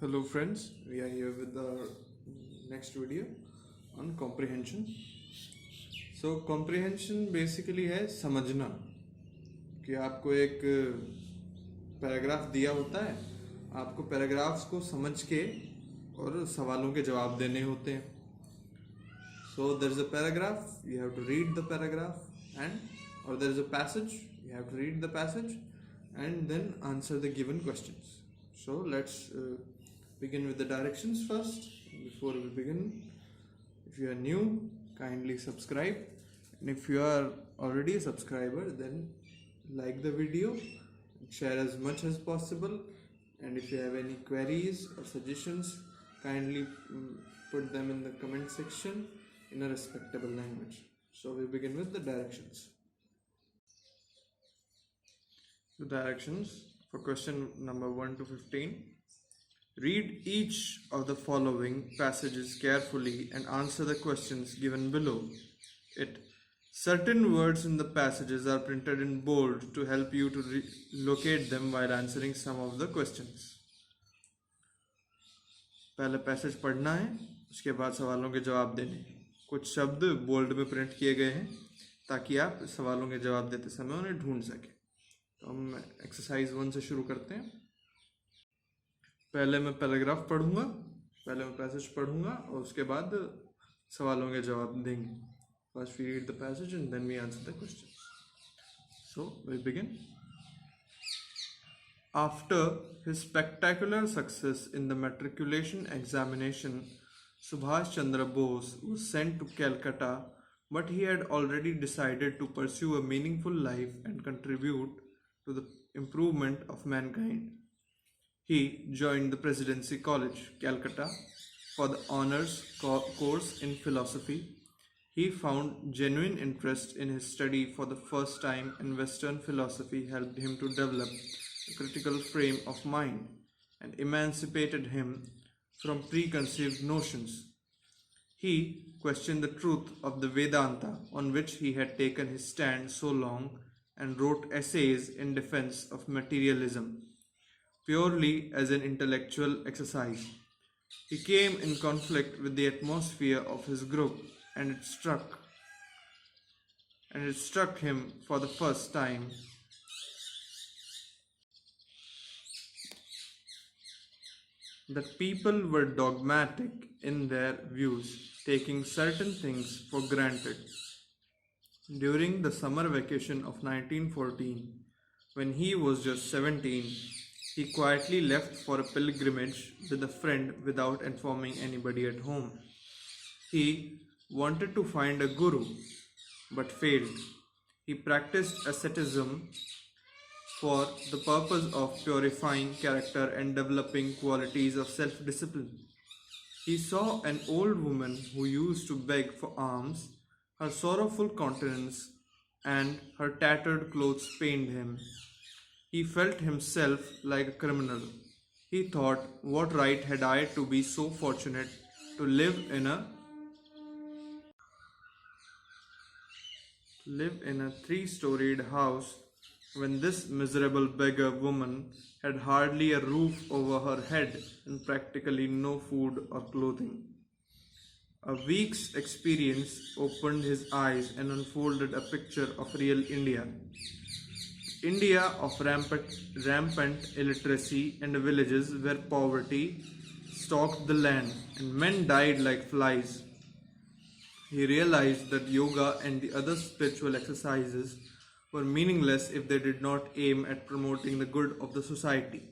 Hello friends, we are here with our next video on comprehension. So comprehension basically है समझना कि आपको एक पैराग्राफ दिया होता है, आपको पैराग्राफ्स को समझ के और सवालों के जवाब देने होते हैं. So there is a paragraph, you have to read the paragraph, or there is a passage, you have to read the passage and then answer the given questions. So let's begin with the directions first. Before we begin, if you are new, kindly subscribe, and if you are already a subscriber, then like the video, share as much as possible, and if you have any queries or suggestions, kindly put them in the comment section in a respectable language. So we begin with the directions. The directions for question number 1 to 15. Read each of the following passages carefully and answer the questions given below it. Certain words in the passages are printed in bold to help you to locate them while answering some of the questions. पहले passage पढ़ना है, उसके बाद सवालों के जवाब देने. कुछ शब्द बोल्ड में प्रिंट किए गए हैं ताकि आप सवालों के जवाब देते समय उन्हें ढूंढ सकें. तो हम एक्सरसाइज 1 से शुरू करते हैं. पहले मैं पैराग्राफ पढ़ूंगा, पहले मैं पैसेज पढ़ूंगा और उसके बाद सवालों के जवाब देंगे. First we read the passage and then we answer the question. So we begin. After his spectacular success in the matriculation examination, Subhash Chandra Bose was sent to Calcutta, but he had already decided to pursue a meaningful life and contribute to the improvement of mankind. He joined the Presidency College, Calcutta, for the honors course in philosophy. He found genuine interest in his study for the first time, and Western philosophy helped him to develop a critical frame of mind and emancipated him from preconceived notions. He questioned the truth of the Vedanta, on which he had taken his stand so long, and wrote essays in defense of materialism, purely as an intellectual exercise. He came in conflict with the atmosphere of his group, and it struck him for the first time that people were dogmatic in their views, taking certain things for granted. During the summer vacation of 1914, when he was just 17, he quietly left for a pilgrimage with a friend without informing anybody at home. He wanted to find a guru, but failed. He practiced asceticism for the purpose of purifying character and developing qualities of self-discipline. He saw an old woman who used to beg for alms. Her sorrowful countenance and her tattered clothes pained him. He felt himself like a criminal. He thought, what right had I to be so fortunate to live in a three-storied house when this miserable beggar woman had hardly a roof over her head and practically no food or clothing. A week's experience opened his eyes and unfolded a picture of real India. India of rampant illiteracy and villages where poverty stalked the land and men died like flies. He realized that yoga and the other spiritual exercises were meaningless if they did not aim at promoting the good of the society.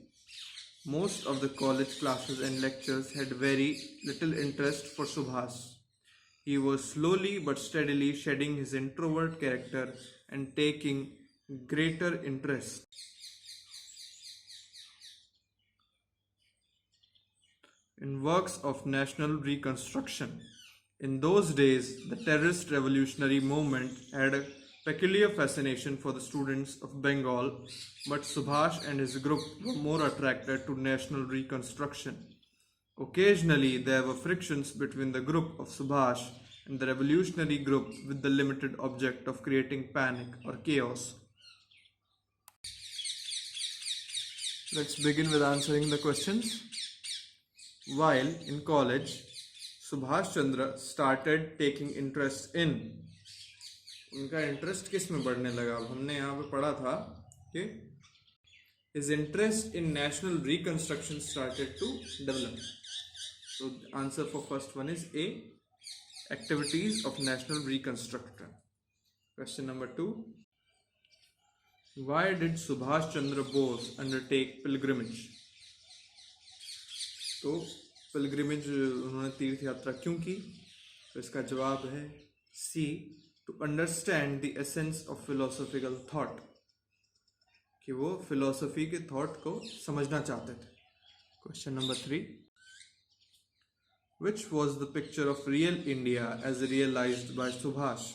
Most of the college classes and lectures had very little interest for Subhash. He was slowly but steadily shedding his introvert character and taking greater interest in works of national reconstruction. In those days, the terrorist revolutionary movement had a peculiar fascination for the students of Bengal, but Subhash and his group were more attracted to national reconstruction. Occasionally, there were frictions between the group of Subhash and the revolutionary group with the limited object of creating panic or chaos. Let's begin with answering the questions. while in college Subhash Chandra started taking interest in, उनका interest किस में बढ़ने लगा? अब हमने यहाँ पे पढ़ा था कि his interest in national reconstruction started to develop. So the answer for first one is A, activities of national reconstruction. Question number 2, why did Subhash Chandra Bose undertake pilgrimage? तो पिलग्रिमेज उन्होंने तीर्थ यात्रा क्यों की? तो इसका जवाब है C, to understand the essence of philosophical thought, कि वो फिलोसफी के थॉट को समझना चाहते थे. Question number 3, which was the picture of real India as realised by Subhash?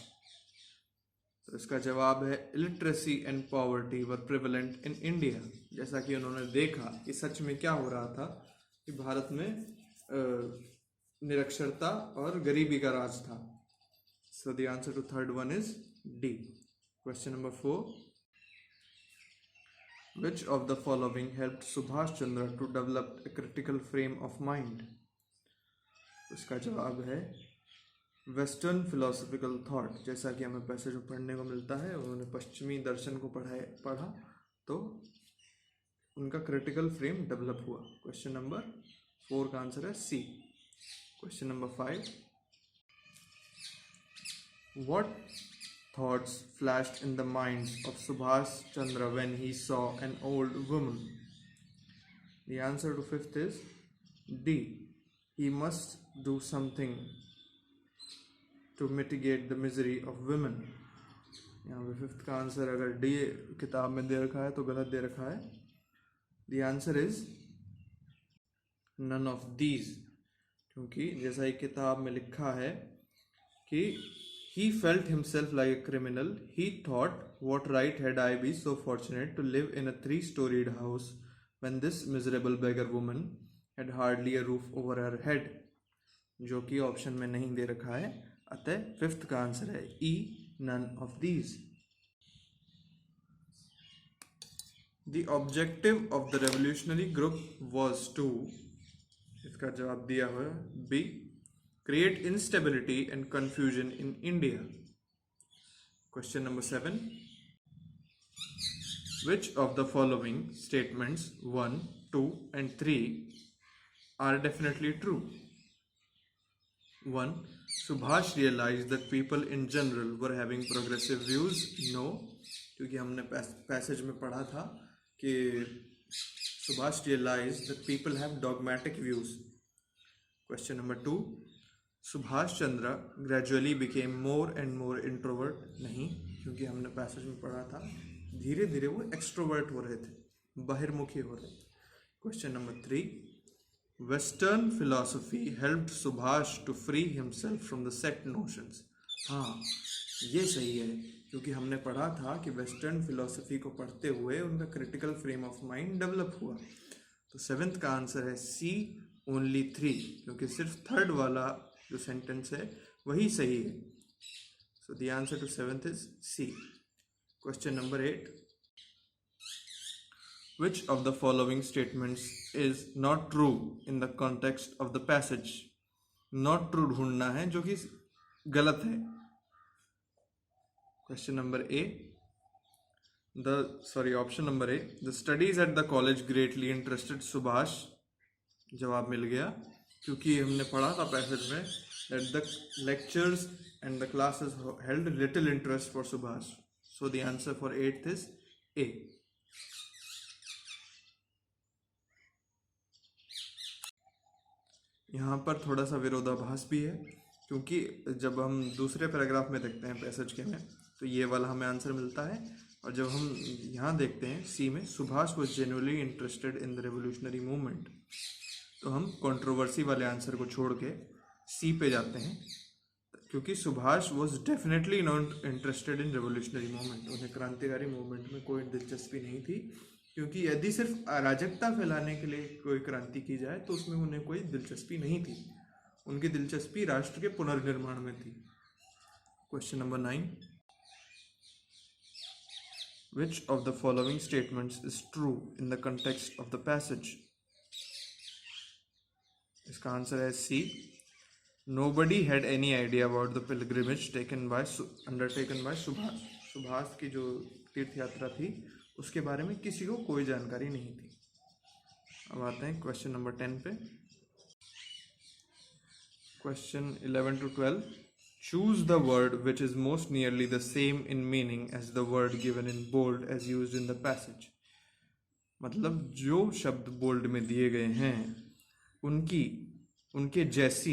तो इसका जवाब है illiteracy and poverty were prevalent in India. जैसा कि उन्होंने देखा कि सच में क्या हो रहा था कि भारत में निरक्षरता और गरीबी का राज था. So the answer to third one is D. Question number 4, which of the following helped Subhash Chandra to develop a critical frame of mind? इसका जवाब है वेस्टर्न फिलोसफिकल थॉट. जैसा कि हमें पैसेज में पढ़ने को मिलता है, उन्होंने पश्चिमी दर्शन को पढ़ा तो उनका क्रिटिकल फ्रेम डेवलप हुआ. क्वेश्चन नंबर 4 का आंसर है C. Question number 5, what thoughts flashed in the minds of Subhash Chandra when he saw an old woman? The answer to fifth is D, he must do something to mitigate the misery of women. यहाँ पे fifth का answer अगर D किताब में दे रखा है तो गलत दे रखा है. The answer is none of these, क्योंकि जैसा ही किताब में लिखा है कि he felt himself like a criminal. He thought, what right had I be so fortunate to live in a 3-storied house when this miserable beggar woman had hardly a roof over her head, जो कि option में नहीं दे रखा है. अतः fifth का answer है ई, none of these. The objective of the revolutionary group was to, इसका जवाब दिया हुआ है B, create instability and confusion in India. Question number 7, which of the following statements 1, 2 and 3 are definitely true? 1, Subhash realized that people in general were having progressive views. No, क्योंकि हमने passage में पढ़ा था कि Subhash realized that people have dogmatic views. Question number 2, Subhash Chandra gradually became more and more introvert. नहीं, क्योंकि हमने passage में पढ़ा था धीरे धीरे वो एक्सट्रोवर्ट हो रहे थे, बहिर्मुखी हो रहे थे. Question number 3, Western philosophy helped Subhash to free himself from the set notions. हाँ, ये सही है, क्योंकि हमने पढ़ा था कि वेस्टर्न फिलोसफी को पढ़ते हुए उनका critical frame of mind develop हुआ. तो सेवेंथ का आंसर है सी, ओनली 3, क्योंकि सिर्फ थर्ड वाला जो सेंटेंस है वही सही है. So the answer to seventh is C. Question number 8, which of the following statements is not true in the context of the passage? Not true ढूंढना है जो कि गलत है. Question number A, option number A, the studies at the college greatly interested Subhash. जवाब मिल गया, क्योंकि हमने पढ़ा था पैसेज में that the lectures and the classes held little interest for Subhash. So the answer for 8th is A. यहाँ पर थोड़ा सा विरोधाभास भी है, क्योंकि जब हम दूसरे पैराग्राफ में देखते हैं पैसेज के में तो ये वाला हमें आंसर मिलता है, और जब हम यहाँ देखते हैं सी में Subhash was genuinely interested in the revolutionary movement, तो हम कंट्रोवर्सी वाले आंसर को छोड़ के सी पे जाते हैं, क्योंकि Subhash was definitely not interested in revolutionary movement. उन्हें क्रांतिकारी मूवमेंट में कोई दिलचस्पी नहीं थी, क्योंकि यदि सिर्फ अराजकता फैलाने के लिए कोई क्रांति की जाए तो उसमें उन्हें कोई दिलचस्पी नहीं थी. उनकी दिलचस्पी राष्ट्र के पुनर्निर्माण में थी. Question number 9, which of the following statements is true in the context of the passage? इसका आंसर है सी. Nobody had any idea about the pilgrimage undertaken by Subhash. Subhash की जो तीर्थ यात्रा थी उसके बारे में किसी को कोई जानकारी नहीं थी. अब आते हैं क्वेश्चन नंबर 10 पे. Question 11 to 12. Choose the word which is most nearly the same in meaning as the word given in bold as used in the passage. मतलब जो शब्द बोल्ड में दिए गए हैं उनके जैसी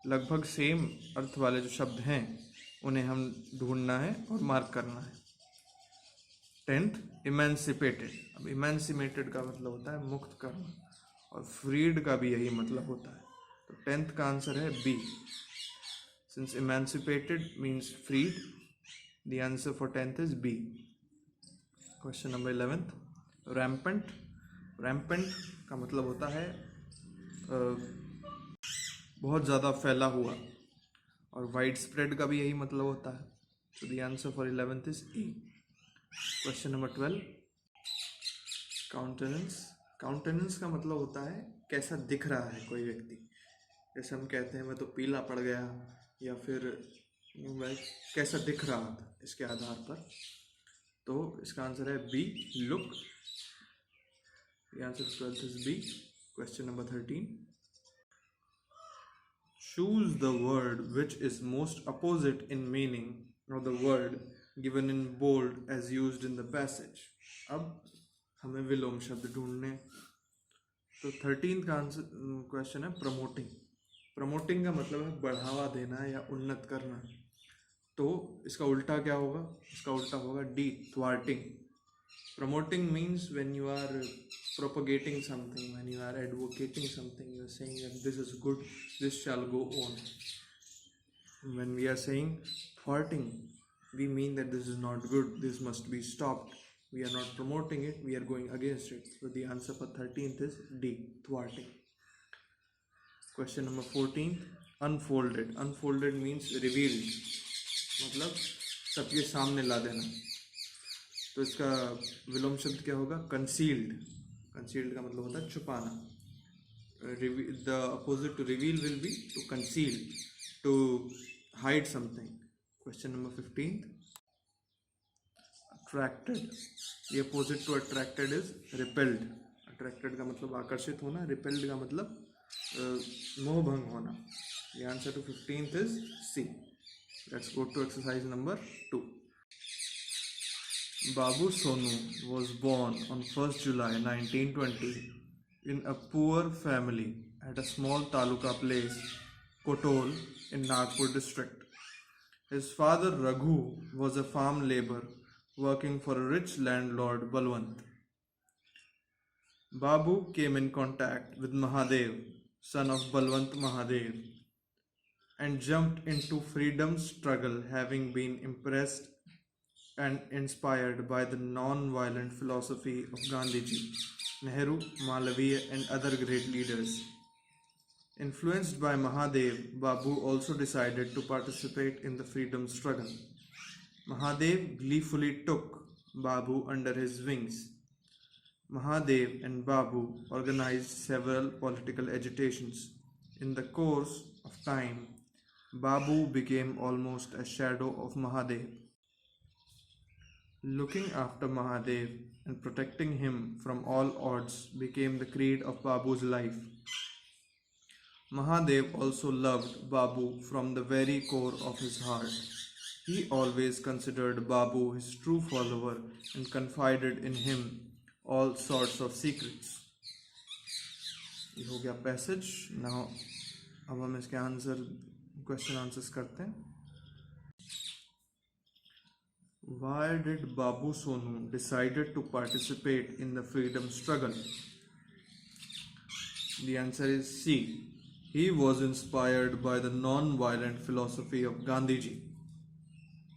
लगभग सेम अर्थ वाले जो शब्द हैं उन्हें हम ढूंढना है और मार्क करना है. 10th, emancipated. अब इमेंसिपेटेड का मतलब होता है मुक्त करना और फ्रीड का भी यही मतलब होता है. तो 10th का आंसर है B. Since emancipated means freed, the answer for 10th is B. Question number 11th. Rampant. Rampant का मतलब होता है बहुत ज़्यादा फैला हुआ और widespread का भी यही मतलब होता है. So the answer for 11th is E. Question number 12. Countenance. Countenance का मतलब होता है कैसा दिख रहा है कोई व्यक्ति. जैसे हम कहते हैं मैं तो पीला पड़ गया या फिर वह कैसा दिख रहा था इसके आधार पर. तो इसका आंसर है B. Look. Answer 12th is B. Question number 13. Choose the word which is most opposite in meaning of the word given in bold as used in the passage. अब हमें विलोम शब्द ढूंढने. तो 13th का आंसर क्वेश्चन है promoting. Promoting का मतलब है बढ़ावा देना या उन्नत करना. तो इसका उल्टा क्या होगा? इसका उल्टा होगा D. Thwarting. Promoting means when you are propagating something, when you are advocating something, you are saying that this is good, this shall go on. When we are saying thwarting, we mean that this is not good, this must be stopped. We are not promoting it, we are going against it. So the answer for 13th is D. Thwarting. Question number 14. Unfolded. Unfolded means revealed. मतलब सबके सामने ला देना. तो इसका विलोम शब्द क्या होगा? Concealed. Concealed का मतलब होता है छुपाना. The opposite to reveal will be to conceal, to hide something. Question number 15. Attracted. The opposite to attracted is repelled. Attracted का मतलब आकर्षित होना. Repelled का मतलब मोह भंग होना. The answer to 15th is C. Let's go to exercise number 2. Babu Sonu was born on 1st July 1920 in a poor family at a small taluka place, Kotol, in Nagpur district. His father Raghu was a farm laborer working for a rich landlord Balwant. Babu came in contact with Mahadev, son of Balwant Mahadev, and jumped into freedom struggle, having been impressed and inspired by the non-violent philosophy of Gandhiji, Nehru, Malaviya and other great leaders. Influenced by Mahadev, Babu also decided to participate in the freedom struggle. Mahadev gleefully took Babu under his wings. Mahadev and Babu organized several political agitations. In the course of time, Babu became almost a shadow of Mahadev. Looking after Mahadev and protecting him from all odds became the creed of Babu's life. Mahadev also loved Babu from the very core of his heart. He always considered Babu his true follower and confided in him all sorts of secrets. ये हो गया passage. Now अब हम इसके answer question answers करते हैं. Why did Babu Sonu decided to participate in the freedom struggle? The answer is C. He was inspired by the non-violent philosophy of Gandhiji.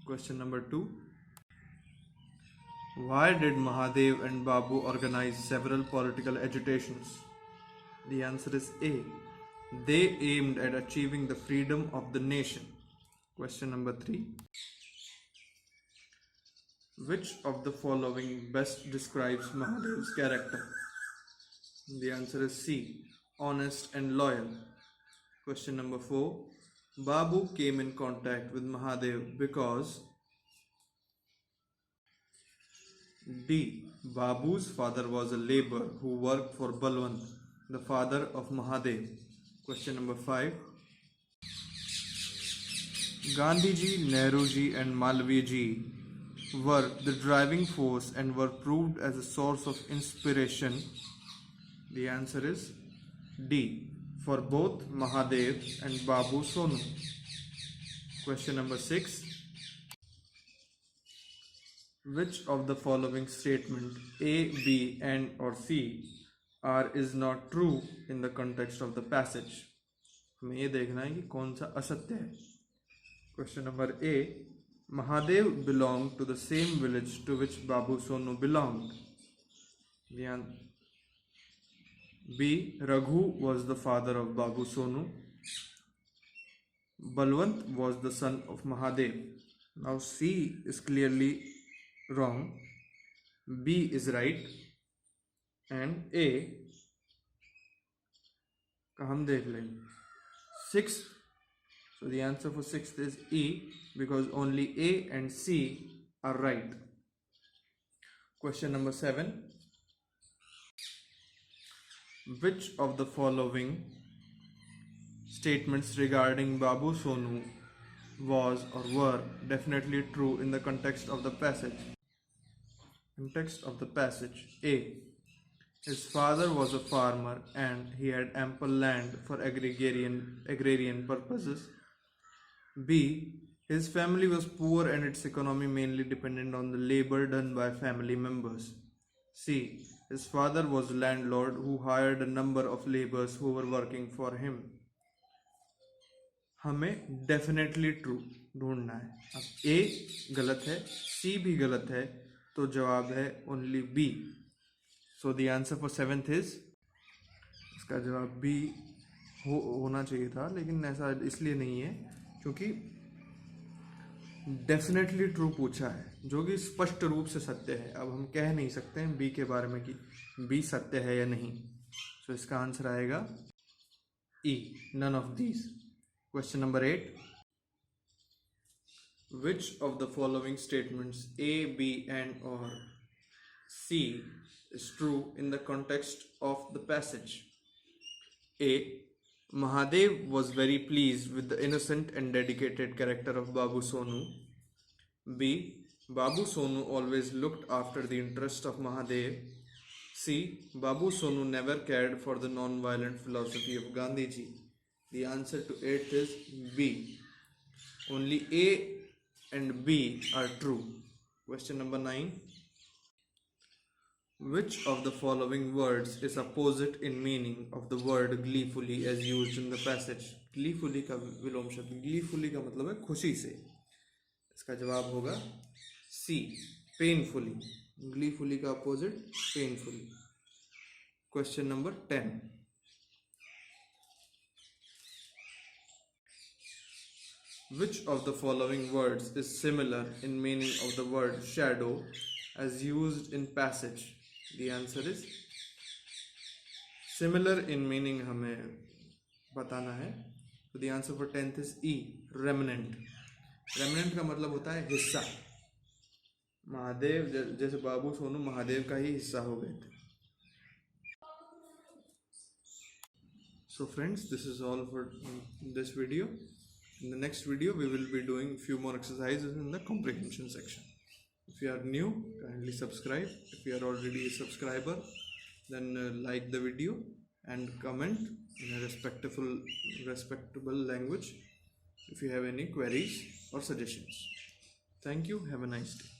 Question number 2. Why did Mahadev and Babu organize several political agitations? The answer is A. They aimed at achieving the freedom of the nation. Question number 3. Which of the following best describes Mahadev's character? The answer is C. Honest and loyal. Question number 4. Babu came in contact with Mahadev because D. Babu's father was a laborer who worked for Balwant, the father of Mahadev. Question number 5. Gandhiji, Nehruji and Malviji were the driving force and were proved as a source of inspiration. The answer is D. For both Mahadev and Babu Sonu. Question number 6. Which of the following statement A, B, and or C are is not true in the context of the passage? हमें ये देखना है कि कौन सा असत्य है. Question number A. Mahadev belonged to the same village to which Babu Sonu belonged. B. Raghu was the father of Babu Sonu. Balwant was the son of Mahadev. Now C is clearly wrong. B is right. And A का हम देख लेंगे. 6th. So the answer for 6th is E, because only A and C are right. Question number 7. Which of the following statements regarding Babu Sonu was or were definitely true in the context of the passage? Context of the passage. A. His father was a farmer and he had ample land for agrarian purposes. B. His family was poor and its economy mainly depended on the labor done by family members. C. His father was a landlord who hired a number of laborers who were working for him. हमें definitely true ढूंढना है. अब A गलत है, C भी गलत है, तो जवाब है only B. So the answer for 7th is, इसका जवाब B होना चाहिए था, लेकिन ऐसा इसलिए नहीं है क्योंकि डेफिनेटली ट्रू पूछा है, जो कि स्पष्ट रूप से सत्य है. अब हम कह नहीं सकते हैं बी के बारे में कि बी सत्य है या नहीं. सो इसका आंसर आएगा E, none of these. Question number 8. Which of the following statements A, B and और C is true in the context of the passage? A. Mahadev was very pleased with the innocent and dedicated character of Babu Sonu. B. Babu Sonu always looked after the interest of Mahadev. C. Babu Sonu never cared for the non-violent philosophy of Gandhiji. The answer to 8th is B. Only A and B are true. Question number 9. Which of the following words is opposite in meaning of the word gleefully as used in the passage? Gleefully का विलोम शब्द, gleefully का मतलब है खुशी से. इसका जवाब होगा C, painfully. Gleefully का opposite painfully. Question number 10. Which of the following words is similar in meaning of the word shadow as used in passage? The answer is similar in meaning हमें बताना है. तो the answer for 10th is E, remnant. Remnant का मतलब होता है हिस्सा. महादेव जैसे बाबू सोनू महादेव का ही हिस्सा हो गए थे. So friends, this is all for this video. In the next video we will be doing few more exercises in the comprehension section. If you are new, kindly subscribe. If you are already a subscriber, then like the video and comment in a respectable language if you have any queries or suggestions. Thank you. Have a nice day.